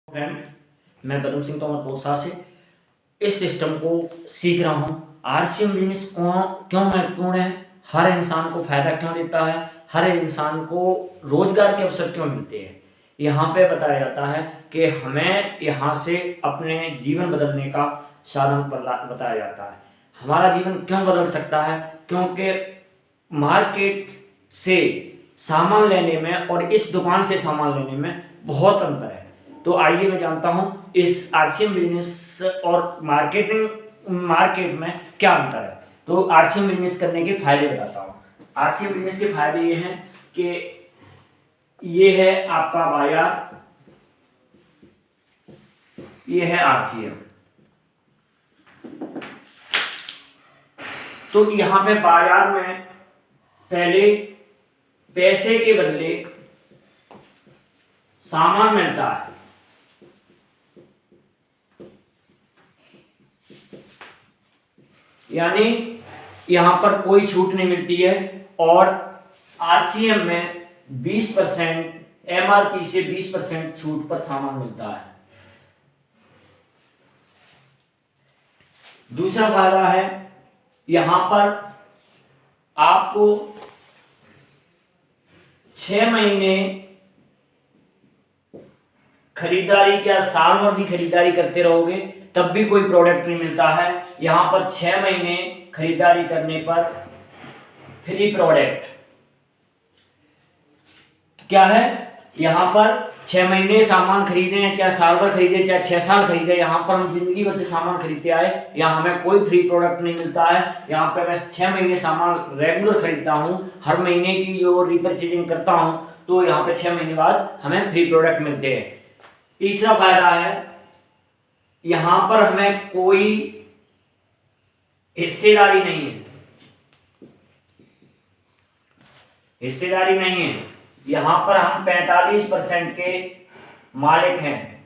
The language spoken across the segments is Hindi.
फ्रेंड, मैं पदम सिंह तोमर पोसा से इस सिस्टम को सीख रहा हूँ। आरसीएम बिजनेस क्यों महत्वपूर्ण है, हर इंसान को फायदा क्यों देता है, हर इंसान को रोजगार के अवसर क्यों मिलते हैं, यहाँ पे बताया जाता है कि हमें यहाँ से अपने जीवन बदलने का साधन बताया जाता है। हमारा जीवन क्यों बदल सकता है, क्योंकि मार्केट से सामान लेने में और इस दुकान से सामान लेने में बहुत अंतर है। तो आइए मैं जानता हूँ इस आरसीएम बिजनेस और मार्केट में क्या अंतर है। तो आरसीएम बिजनेस करने के फायदे बताता हूँ। आरसीएम बिजनेस के फायदे ये हैं कि ये है आपका बाजार, ये है आरसीएम। तो यहाँ पे बाजार में पहले पैसे के बदले सामान मिलता है, यानी यहां पर कोई छूट नहीं मिलती है। और आरसीएम में 20% एमआरपी से 20% छूट पर सामान मिलता है। दूसरा फायदा है, यहां पर आपको 6 महीने खरीदारी, क्या साल भर भी खरीदारी करते रहोगे तब भी कोई प्रोडक्ट नहीं मिलता है। यहां पर 6 महीने खरीदारी करने पर फ्री प्रोडक्ट क्या है, यहां पर 6 महीने सामान खरीदे, क्या साल भर खरीदे, चाहे 6 साल खरीदे, यहाँ पर हम जिंदगी भर से सामान खरीदते आए, यहाँ हमें कोई फ्री प्रोडक्ट नहीं मिलता है। यहाँ पर मैं 6 महीने सामान रेगुलर खरीदता हूँ, हर महीने की जो रिपर्चेजिंग करता हूँ, तो यहाँ पे 6 महीने बाद हमें फ्री प्रोडक्ट मिलते हैं। तीसरा फायदा है, यहां पर हमें कोई हिस्सेदारी नहीं है, यहां पर हम 45% के मालिक हैं।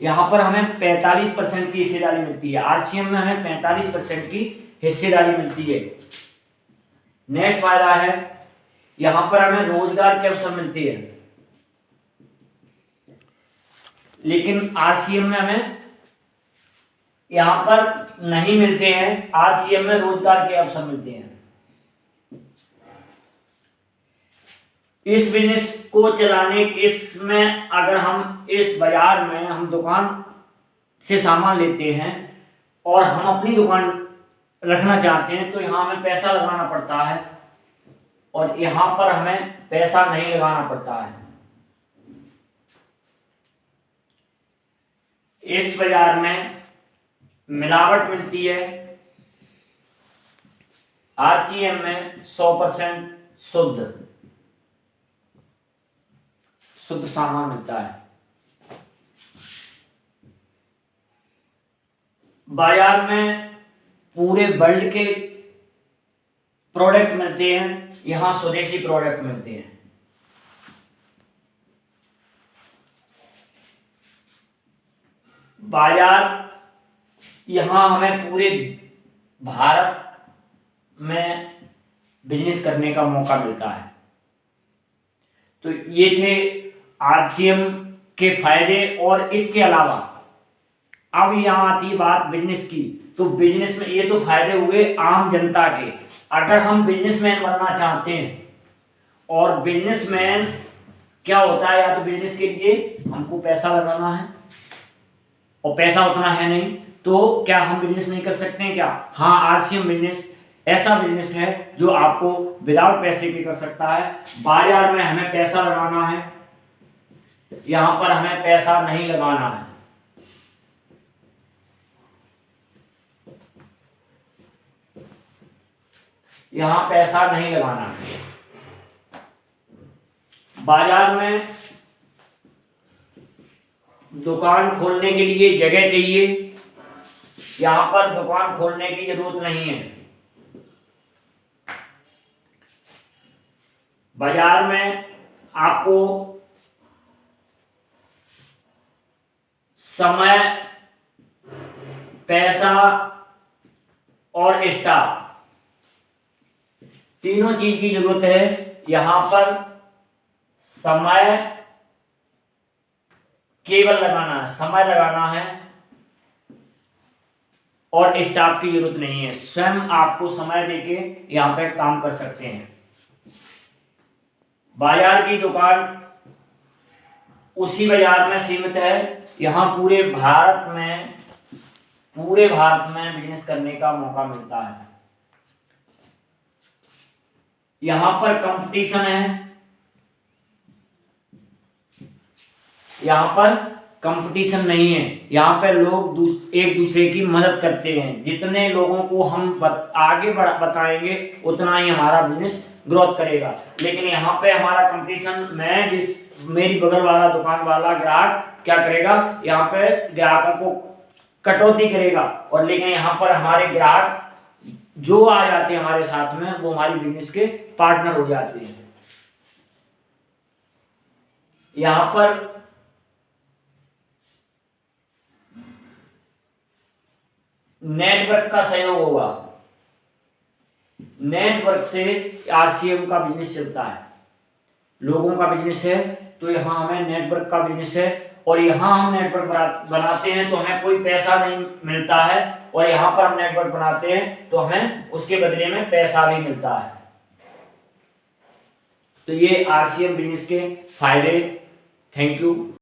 यहां पर हमें 45% की हिस्सेदारी मिलती है, आरसीएम में हमें 45% की हिस्सेदारी मिलती है। नेक्स्ट फायदा है, यहां पर हमें रोजगार के अवसर मिलते हैं, लेकिन आरसीएम में हमें यहां पर नहीं मिलते हैं। आरसीएम में रोजगार के अवसर मिलते हैं। इस बिजनेस को चलाने इसमें अगर हम इस बाजार में हम दुकान से सामान लेते हैं और हम अपनी दुकान रखना चाहते हैं, तो यहां हमें पैसा लगाना पड़ता है और यहां पर हमें पैसा नहीं लगाना पड़ता है। इस बाजार में मिलावट मिलती है, आरसीएम में 100% शुद्ध सामान मिलता है। बाजार में पूरे वर्ल्ड के प्रोडक्ट मिलते हैं, यहां स्वदेशी प्रोडक्ट मिलते हैं। बाजार यहां हमें पूरे भारत में बिजनेस करने का मौका मिलता है। तो ये थे आरसीएम के फायदे। और इसके अलावा अब यहां आती है बात बिजनेस की। तो बिजनेस में ये तो फायदे हुए आम जनता के। अगर हम बिजनेसमैन बनना चाहते हैं, और बिजनेसमैन क्या होता है, या तो बिजनेस के लिए हमको पैसा लगाना है और पैसा उतना है नहीं, तो क्या हम बिजनेस नहीं कर सकते हैं क्या? हाँ, आरसीएम बिजनेस ऐसा बिजनेस है जो आपको विदाउट पैसे के कर सकता है। बाजार में हमें पैसा लगाना है, यहां पर हमें पैसा नहीं लगाना है। यहां पैसा नहीं लगाना है। बाजार में दुकान खोलने के लिए जगह चाहिए, यहां पर दुकान खोलने की जरूरत नहीं है। बाजार में आपको समय, पैसा और स्टाफ, तीनों चीज की जरूरत है। यहां पर समय, केवल लगाना है, समय लगाना है और स्टाफ की जरूरत नहीं है। स्वयं आपको समय देके यहाँ पे काम कर सकते हैं। बाजार की दुकान उसी बाजार में सीमित है। यहाँ पूरे भारत में बिजनेस करने का मौका मिलता है। यहाँ पर कंपटीशन है, यहाँ पर कंपटीशन नहीं है। यहाँ पे लोग एक दूसरे की मदद करते हैं। जितने लोगों को हम आगे बताएंगे उतना ही हमारा बिजनेस ग्रोथ करेगा। लेकिन यहाँ पे हमारा कंपटीशन, मेरी बगल वाला दुकान वाला ग्राहक क्या करेगा, यहाँ पे ग्राहकों को कटौती करेगा। और लेकिन यहाँ पर हमारे ग्राहक जो आ जाते हैं हमारे साथ में, वो हमारी बिजनेस के पार्टनर हो जाते हैं। यहाँ पर नेटवर्क का सहयोग होगा। नेटवर्क से आरसीएम का बिजनेस चलता है। लोगों का बिजनेस है तो यहाँ हमें नेटवर्क का बिजनेस है, और यहाँ हम नेटवर्क बनाते हैं तो हमें कोई पैसा नहीं मिलता है, और यहाँ पर हम नेटवर्क बनाते हैं तो हमें उसके बदले में पैसा भी मिलता है। तो ये आरसीएम बिजनेस के फायदे। Thank you.